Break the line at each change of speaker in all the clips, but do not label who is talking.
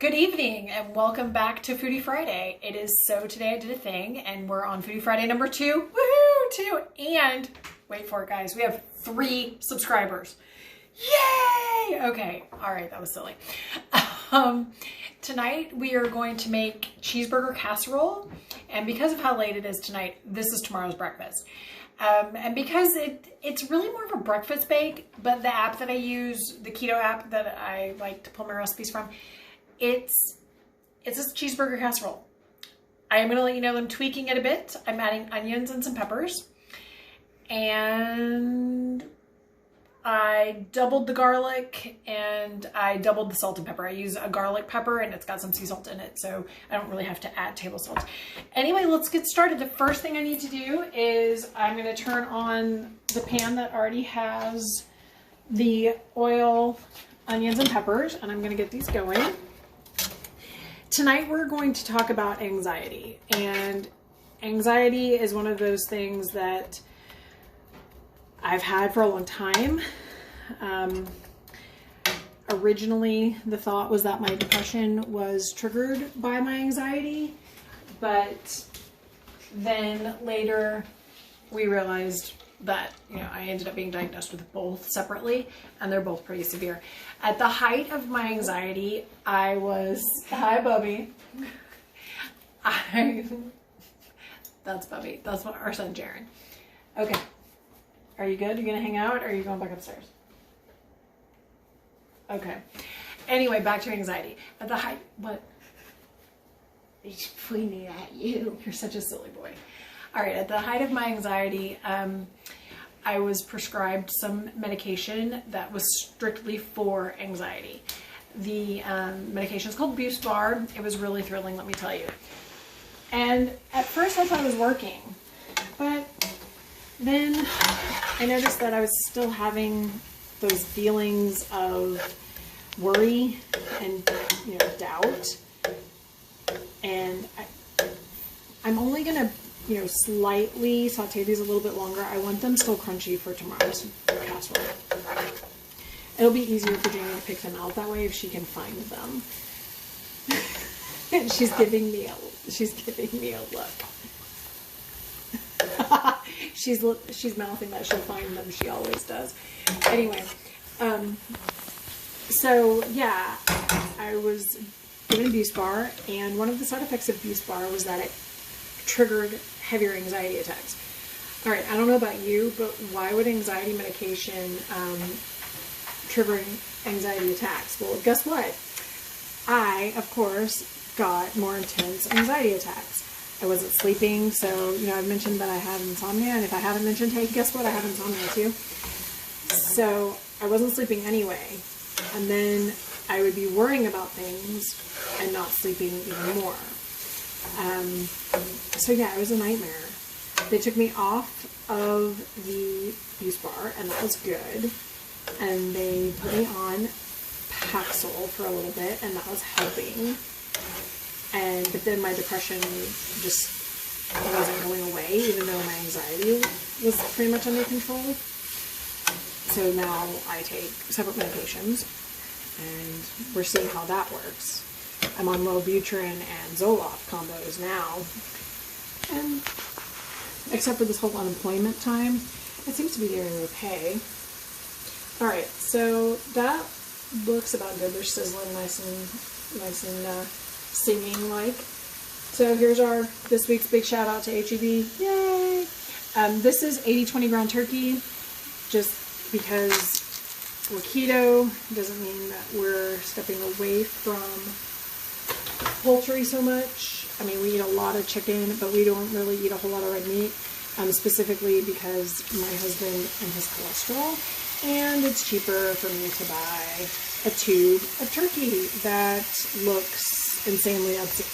Good evening and welcome back to Foody Friday. It is Today I Did a Thing and we're on Foody Friday number 2. Woohoo! 2. And wait for it, guys. We have 3 subscribers. Yay! Okay. All right. That was silly. Tonight we are going to make cheeseburger casserole. And because of how late it is tonight, this is tomorrow's breakfast. And because it's really more of a breakfast bake, but the app that I use, the Keto app that I like to pull my recipes from, it's a cheeseburger casserole. I am going to let you know I'm tweaking it a bit. I'm adding onions and some peppers. And I doubled the garlic and I doubled the salt and pepper. I use a garlic pepper and it's got some sea salt in it, so I don't really have to add table salt. Anyway, let's get started. The first thing I need to do is I'm going to turn on the pan that already has the oil, onions, and peppers, and I'm going to get these going. Tonight we're going to talk about anxiety, and anxiety is one of those things that I've had for a long time. Originally, the thought was that my depression was triggered by my anxiety, but then later we realized that, I ended up being diagnosed with both separately, and they're both pretty severe. At the height of my anxiety, I was, hi Bubby. That's Bubby. That's our son, Jaron. Okay. Are you good? Are you going to hang out, or are you going back upstairs? Okay. Anyway, back to anxiety. At the height, what?
He's pointing at you.
You're such a silly boy. All right. At the height of my anxiety, I was prescribed some medication that was strictly for anxiety. The medication is called Boost Bar. It was really thrilling, let me tell you. And at first I thought it was working, but then I noticed that I was still having those feelings of worry and doubt. And I'm only gonna slightly saute these a little bit longer. I want them still crunchy for tomorrow's casserole. It'll be easier for Jamie to pick them out that way if she can find them. She's giving me a look. She's mouthing that she'll find them. She always does. Anyway, so yeah, I was given Boost Bar, and one of the side effects of Boost Bar was that it triggered heavier anxiety attacks. All right, I don't know about you, but why would anxiety medication trigger anxiety attacks? Well, guess what? I, of course, got more intense anxiety attacks. I wasn't sleeping, so, I've mentioned that I have insomnia, and if I haven't mentioned, hey, guess what? I have insomnia too. So I wasn't sleeping anyway, and then I would be worrying about things and not sleeping even more. So yeah, it was a nightmare. They took me off of the Boost Bar, and that was good. And they put me on Paxil for a little bit, and that was helping. But then my depression just wasn't going away, even though my anxiety was pretty much under control. So now I take separate medications, and we're seeing how that works. I'm on Wellbutrin and Zoloft combos now. And except for this whole unemployment time, it seems to be doing okay. Alright, so that looks about good. They're sizzling nice and singing like. So here's this week's big shout out to HEB. Yay! This is 80/20 ground turkey, just because we're keto doesn't mean that we're stepping away from poultry so much. I mean, we eat a lot of chicken, but we don't really eat a whole lot of red meat, specifically because my husband and his cholesterol, and it's cheaper for me to buy a tube of turkey that looks insanely obscene.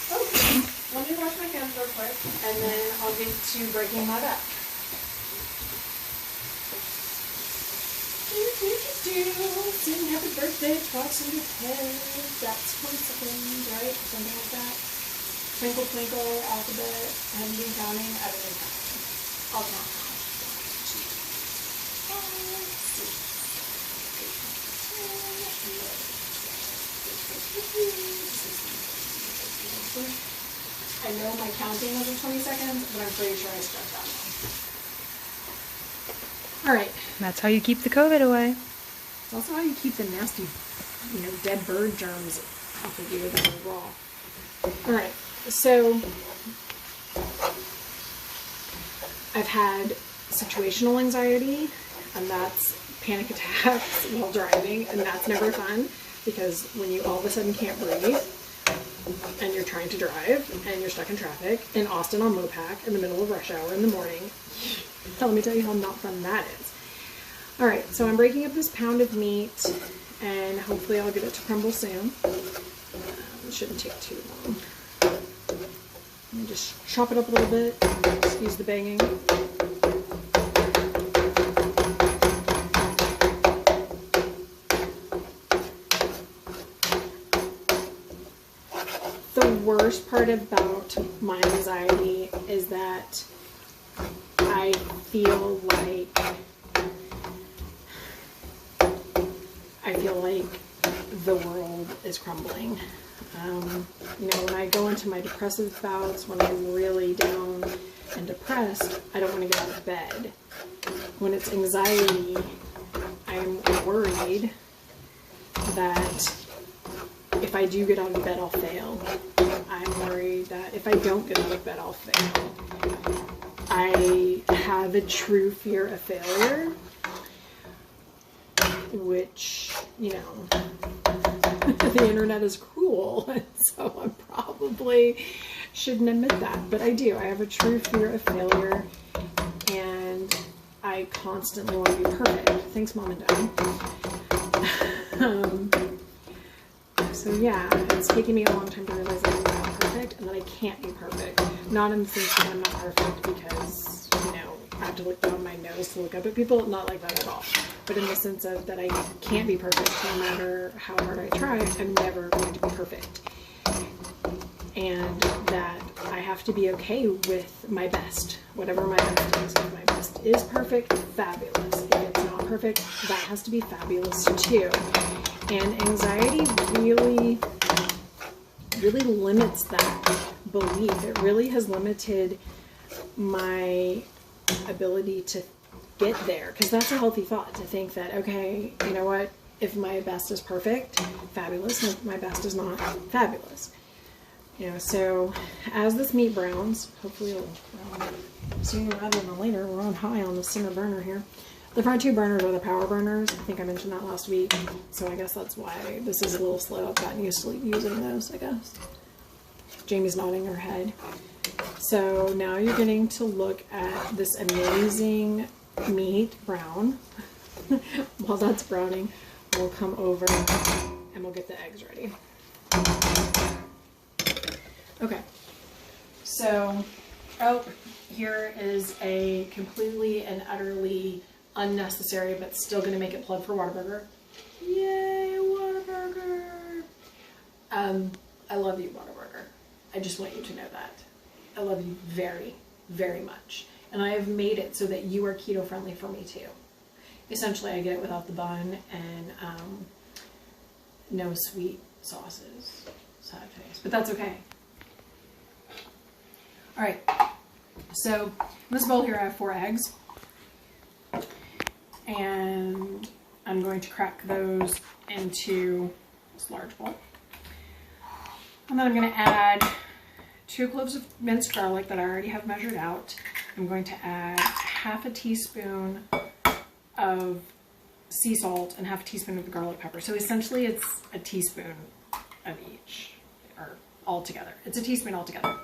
Okay, let me wash my hands real quick, and then I'll get to breaking that up. Sing happy birthday twice in your head. That's 1 second, right? Something like that. Twinkle, twinkle, alphabet, haven't been counting, I haven't been counting. I'll count. 5, 6, 7, 8, 9, 10, 11, 12, 13, 14, 15. I know my counting was at 20 seconds, but I'm pretty sure I stretched that long. All right.
That's how you keep the COVID away.
It's also how you keep the nasty, dead bird germs off of you that are raw. All right. So I've had situational anxiety, and that's panic attacks while driving, and that's never fun because when you all of a sudden can't breathe and you're trying to drive and you're stuck in traffic in Austin on Mopac in the middle of rush hour in the morning, let me tell you how not fun that is. All right, so I'm breaking up this pound of meat, and hopefully I'll get it to crumble soon. It shouldn't take too long. Let me just chop it up a little bit. Excuse the banging. The worst part about my anxiety is that I feel like the world is crumbling. When I go into my depressive bouts, when I'm really down and depressed, I don't want to get out of bed. When it's anxiety, I'm worried that if I do get out of bed, I'll fail. I'm worried that if I don't get out of bed, I'll fail. I have a true fear of failure, which, the internet is cruel, and so I probably shouldn't admit that, but I do. I have a true fear of failure, and I constantly want to be perfect. Thanks, Mom and Dad. So yeah, it's taken me a long time to realize that I'm not perfect, and that I can't be perfect. Not in the sense that I'm not perfect because, I have to look down my nose to look up at people. Not like that at all. But in the sense of that I can't be perfect no matter how hard I try. I'm never going to be perfect. And that I have to be okay with my best. Whatever my best is. If my best is perfect, fabulous. If it's not perfect, that has to be fabulous too. And anxiety really limits that belief. It really has limited my ability to get there, because that's a healthy thought, to think that, okay, you know what, if my best is perfect, fabulous, and if my best is not, fabulous. So as this meat browns, hopefully it'll brown sooner rather than later. We're on high on the simmer burner here. The front two burners are the power burners. I think I mentioned that last week, so I guess that's why this is a little slow. I've gotten used to using those, I guess. Jamie's nodding her head. So now you're getting to look at this amazing meat brown. While that's browning, we'll come over and we'll get the eggs ready. Okay, so, here is a completely and utterly unnecessary, but still going to make it plug for Whataburger. Yay, Whataburger! I love you, Whataburger. I just want you to know that. I love you very, very much. And I have made it so that you are keto friendly for me too. Essentially, I get it without the bun and no sweet sauces. Sad face, but that's okay. All right, so in this bowl here I have 4 eggs, and I'm going to crack those into this large bowl. And then I'm going to add 2 cloves of minced garlic that I already have measured out. I'm going to add half a teaspoon of sea salt and half a teaspoon of the garlic pepper. So essentially it's a teaspoon of each, or all together. It's a teaspoon altogether.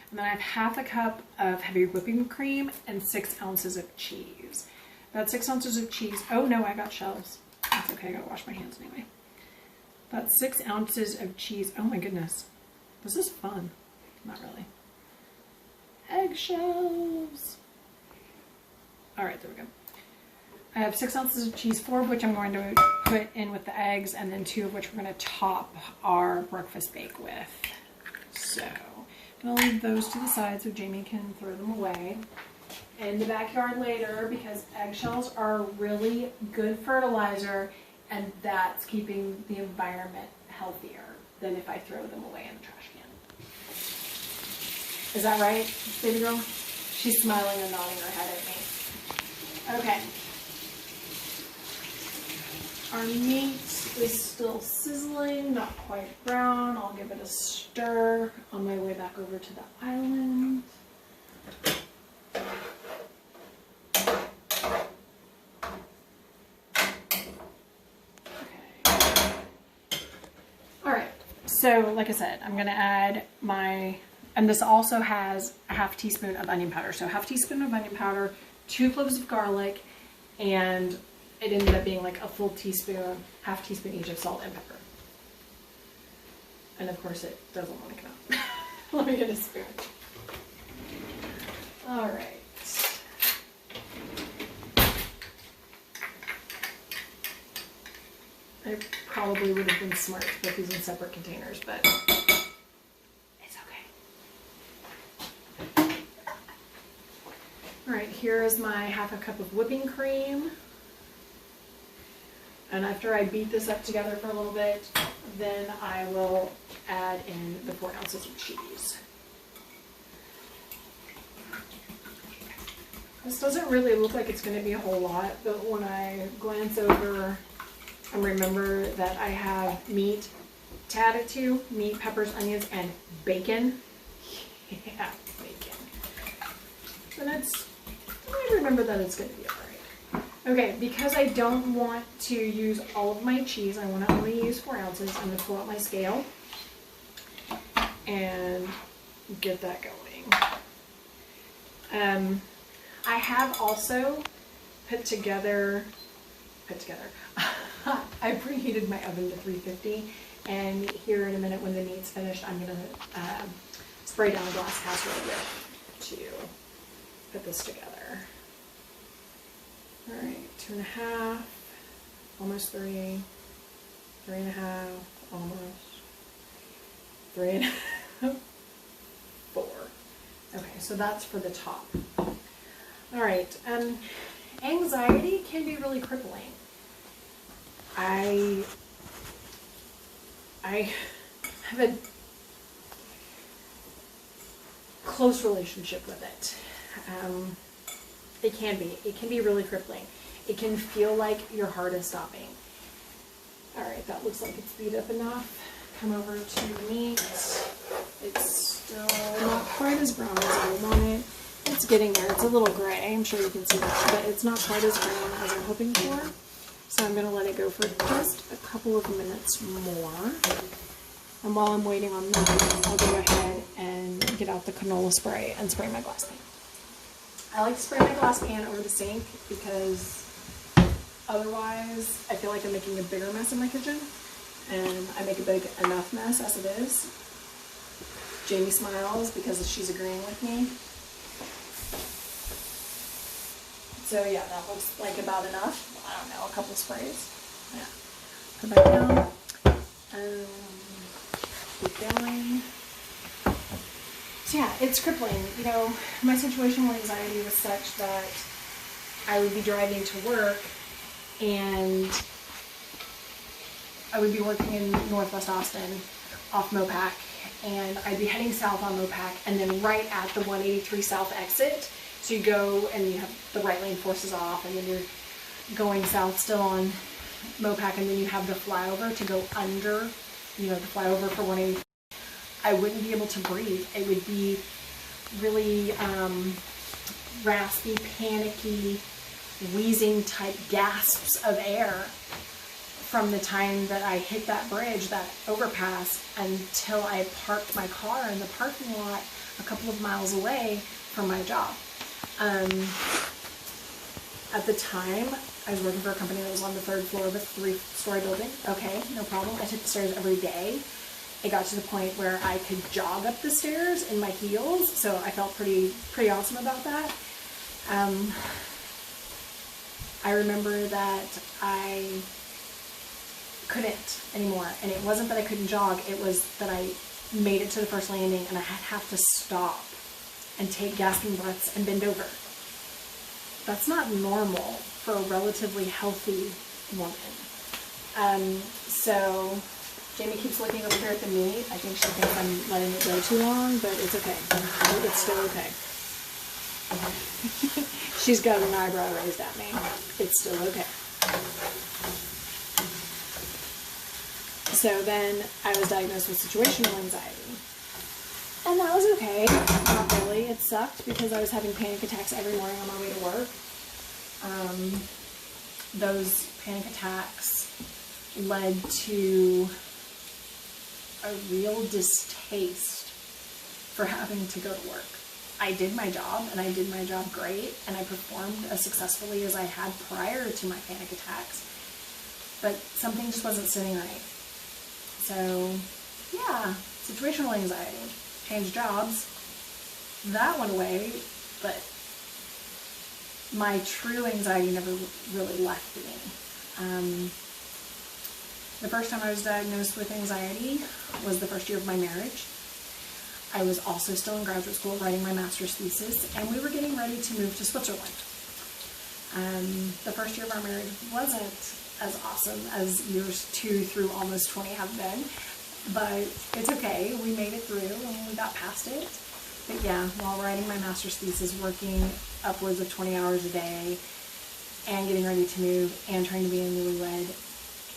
And then I have half a cup of heavy whipping cream and 6 ounces of cheese. That's 6 ounces of cheese. Oh no, I got shells. That's okay, I gotta wash my hands anyway. That's 6 ounces of cheese. Oh my goodness. This is fun. Not really. Eggshells. Alright, there we go. I have 6 ounces of cheese, 4 of which I'm going to put in with the eggs, and then 2 of which we're going to top our breakfast bake with. So, I'm going to leave those to the side so Jamie can throw them away in the backyard later, because eggshells are really good fertilizer, and that's keeping the environment healthier than if I throw them away in the trash can. Is that right, baby girl? She's smiling and nodding her head at me. Okay. Our meat is still sizzling, not quite brown. I'll give it a stir on my way back over to the island. Okay. All right, so like I said, I'm gonna add my, and this also has a half teaspoon of onion powder. So half teaspoon of onion powder, 2 cloves of garlic, and it ended up being like a full teaspoon, half teaspoon each of salt and pepper. And of course it doesn't want to come out. Let me get a spoon. All right. I probably would have been smart to put these in separate containers, but it's okay. All right, here is my half a cup of whipping cream. And after I beat this up together for a little bit, then I will add in the 4 ounces of cheese. This doesn't really look like it's going to be a whole lot, but when I glance over and remember that I have meat to add it to, meat, peppers, onions, and bacon. Yeah, bacon. Then I remember that it's going to be alright. Okay, because I don't want to use all of my cheese, I want to only use 4 ounces. I'm going to pull out my scale and get that going. I have also put together, I preheated my oven to 350, and here in a minute when the meat's finished, I'm going to spray down a glass casserole to put this together. All right, 2.5, almost 3, 3.5, almost 3.5, 4. Okay, so that's for the top. All right, anxiety can be really crippling. I have a close relationship with it. It can be really crippling. It can feel like your heart is stopping. All right, that looks like it's beat up enough. Come over to the meat. It's still not quite as brown as I want it. It's getting there. It's a little gray. I'm sure you can see that, but it's not quite as brown as I'm hoping for. So I'm going to let it go for just a couple of minutes more. And while I'm waiting on that, I'll go ahead and get out the canola spray and spray my glass pan. I like to spray my glass pan over the sink because otherwise I feel like I'm making a bigger mess in my kitchen, and I make a big enough mess as it is. Jamie smiles because she's agreeing with me. So yeah, that looks like about enough. I don't know, a couple sprays. Yeah. Put that down. Keep going. So yeah, it's crippling. You know, my situational anxiety was such that I would be driving to work and I would be working in Northwest Austin off Mopac, and I'd be heading south on Mopac, and then right at the 183 South exit, so you go and you have the right lane forces off, and then you're going south still on Mopac, and then you have the flyover to go under, you know, the flyover for 183. I wouldn't be able to breathe. It would be really raspy, panicky, wheezing type gasps of air from the time that I hit that bridge, that overpass, until I parked my car in the parking lot a couple of miles away from my job. At the time, I was working for a company that was on the 3rd floor of a 3-story building. Okay, no problem. I took the stairs every day. It got to the point where I could jog up the stairs in my heels, so I felt pretty awesome about that. I remember that I couldn't anymore, and it wasn't that I couldn't jog, it was that I made it to the first landing and I have to stop and take gasping breaths and bend over. That's not normal for a relatively healthy woman. So Jamie keeps looking over here at the meat. I think she thinks I'm letting it go too long, but it's okay. It's still okay. She's got an eyebrow raised at me. It's still okay. So then I was diagnosed with situational anxiety. And that was okay. Not really. It sucked because I was having panic attacks every morning on my way to work. Those panic attacks led to a real distaste for having to go to work. I did my job, and I did my job great, and I performed as successfully as I had prior to my panic attacks, but something just wasn't sitting right. So, yeah, situational anxiety, changed jobs, that went away, but my true anxiety never really left me. The first time I was diagnosed with anxiety was the first year of my marriage. I was also still in graduate school writing my master's thesis, and we were getting ready to move to Switzerland. The first year of our marriage wasn't as awesome as years 2 through almost 20 have been, but it's okay. We made it through and we got past it. But yeah, while writing my master's thesis, working upwards of 20 hours a day, and getting ready to move, and trying to be a newlywed,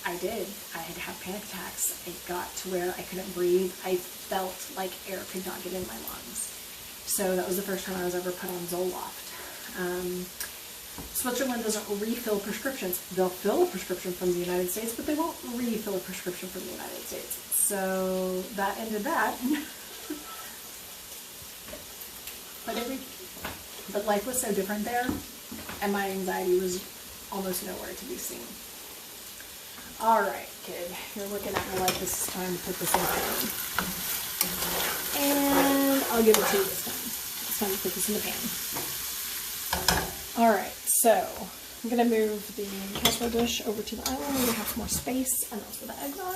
I did. I had to have panic attacks. It got to where I couldn't breathe. I felt like air could not get in my lungs. So that was the first time I was ever put on Zoloft. Switzerland doesn't refill prescriptions. They'll fill a prescription from the United States, but they won't refill a prescription from the United States. So that ended that. But life was so different there, and my anxiety was almost nowhere to be seen. All right, kid, you're looking at me like this is time to put this in the pan. And I'll give it to you this time. It's time to put this in the pan. All right, so I'm gonna move the casserole dish over to the island where we have some more space, and that's where the eggs are.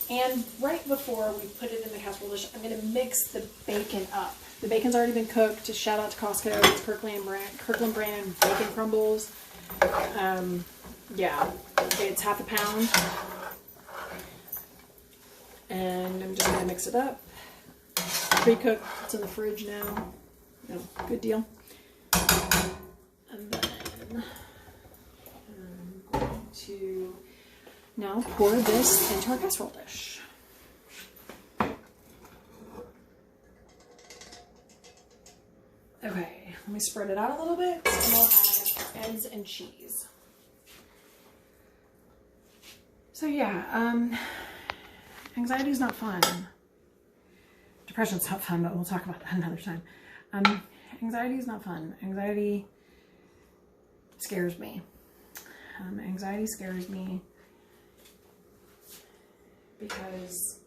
And right before we put it in the casserole dish, I'm gonna mix the bacon up. The bacon's already been cooked. Shout out to Costco. It's Kirkland brand bacon crumbles. Yeah, it's half a pound. And I'm just gonna mix it up. Pre-cooked, it's in the fridge now. No, good deal. And then I'm going to now pour this into our casserole dish. Okay, let me spread it out a little bit, and we'll add eggs and cheese. So yeah, anxiety is not fun. Depression's not fun, but we'll talk about that another time. Anxiety is not fun. Anxiety scares me. Anxiety scares me because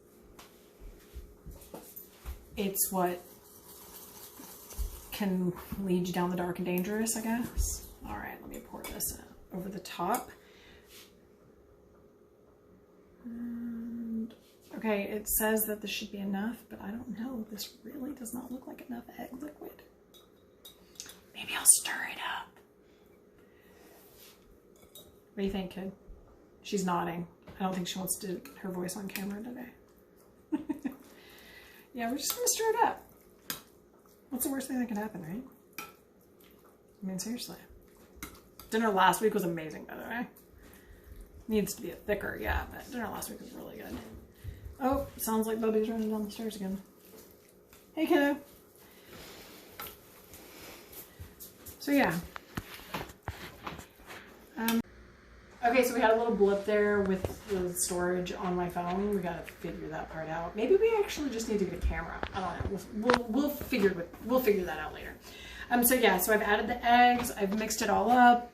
it's what can lead you down the dark and dangerous, I guess. All right, let me pour this over the top. And, okay, it says that this should be enough, but I don't know. This really does not look like enough egg liquid. Maybe I'll stir it up. What do you think, kid? She's nodding. I don't think she wants to get her voice on camera today. Yeah, we're just gonna stir it up. What's the worst thing that can happen, right? I mean, seriously. Dinner last week was amazing, by the way. Needs to be thicker, yeah, but dinner last week was really good. Oh, sounds like Bubby's running down the stairs again. Hey, kiddo. So, yeah. Okay, so we had a little blip there with the storage on my phone. We gotta figure that part out. Maybe we actually just need to get a camera. I don't know. We'll figure that out later. So yeah, so I've added the eggs. I've mixed it all up.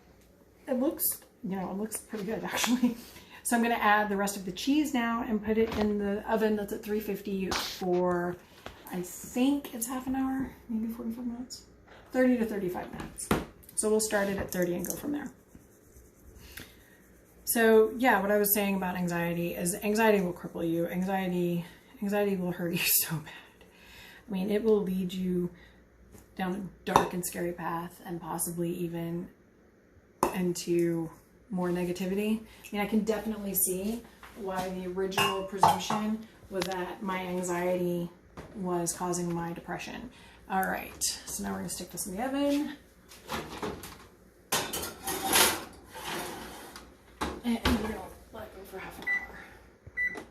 It looks, it looks pretty good actually. So I'm gonna add the rest of the cheese now and put it in the oven that's at 350 for, I think it's half an hour, maybe 45 minutes, 30 to 35 minutes. So we'll start it at 30 and go from there. So yeah, what I was saying about anxiety is anxiety will cripple you. Anxiety will hurt you so bad. I mean, it will lead you down a dark and scary path and possibly even into more negativity. I mean, I can definitely see why the original presumption was that my anxiety was causing my depression. All right, so now we're gonna stick this in the oven. And we're gonna let it go for half an hour.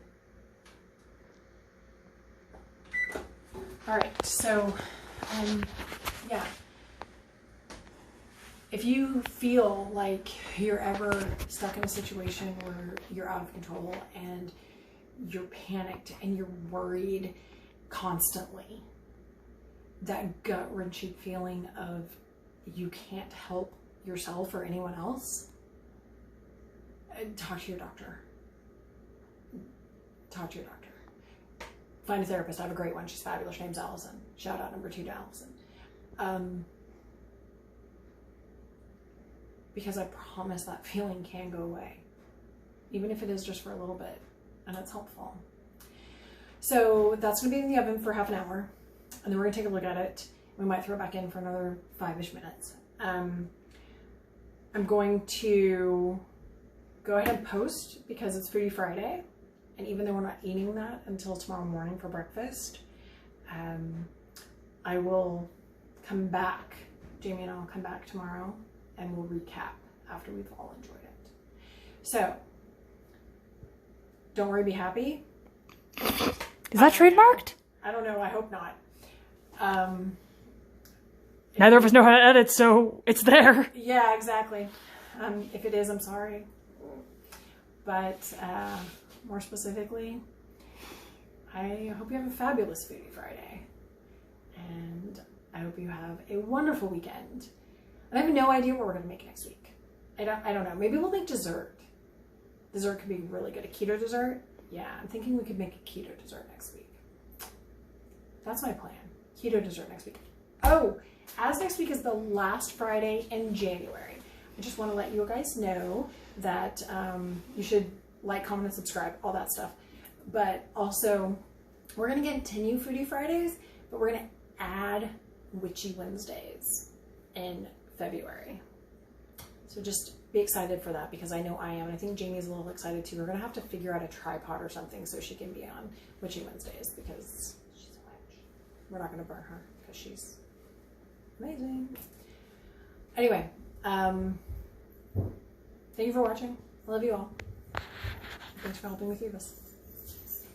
All right, so, yeah. If you feel like you're ever stuck in a situation where you're out of control and you're panicked and you're worried constantly, that gut-wrenching feeling of you can't help yourself or anyone else, talk to your doctor. Talk to your doctor. Find a therapist. I have a great one. She's fabulous. Her name's Allison. Shout out number 2 to Allison. Because I promise that feeling can go away, even if it is just for a little bit, and it's helpful. So that's gonna be in the oven for half an hour, and then we're gonna take a look at it. We might throw it back in for another 5-ish minutes. I'm going to go ahead and post because it's Foody Friday, and even though we're not eating that until tomorrow morning for breakfast, I will come back, Jamie and I will come back tomorrow and we'll recap after we've all enjoyed it. So, don't worry, be happy.
Is that trademarked?
I don't know, I hope not.
Neither of us know how to edit, so it's there.
Yeah, exactly. If it is, I'm sorry. But more specifically, I hope you have a fabulous Foodie Friday. And I hope you have a wonderful weekend. I have no idea what we're gonna make next week. I don't know. Maybe we'll make dessert. Dessert could be really good. A keto dessert? Yeah, I'm thinking we could make a keto dessert next week. That's my plan. Keto dessert next week. Oh, as next week is the last Friday in January, I just want to let you guys know that you should like, comment, and subscribe, all that stuff. But also, we're gonna continue Foodie Fridays, but we're gonna add Witchy Wednesdays in February. So just be excited for that, because I know I am, and I think Jamie's a little excited too. We're gonna have to figure out a tripod or something so she can be on Witchy Wednesdays, because she's a witch. We're not gonna burn her because she's amazing. Anyway, thank you for watching. I love you all. Thanks for helping me through this.